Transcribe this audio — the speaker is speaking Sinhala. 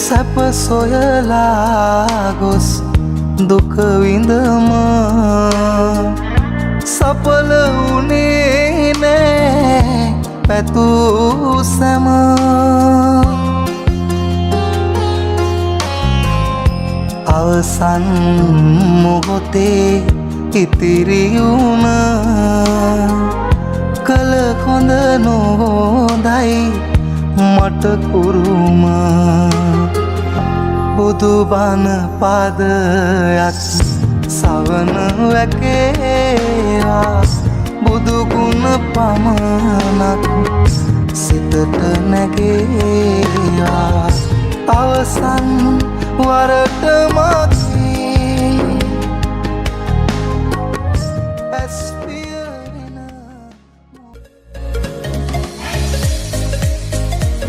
සැප සොයලා ගොස් දුක විඳම සඵල වුණේ නෑ පැතූ සැම අවසන් මොහොතේ ඉතිරි වුණ කල හොඳ නොහොඳයි මට කුරුම බුදු බණ පදයක් සවන වැකේවා බුදු ගුණ පමණක් සිතට නැගේවා අවසන් වරට මා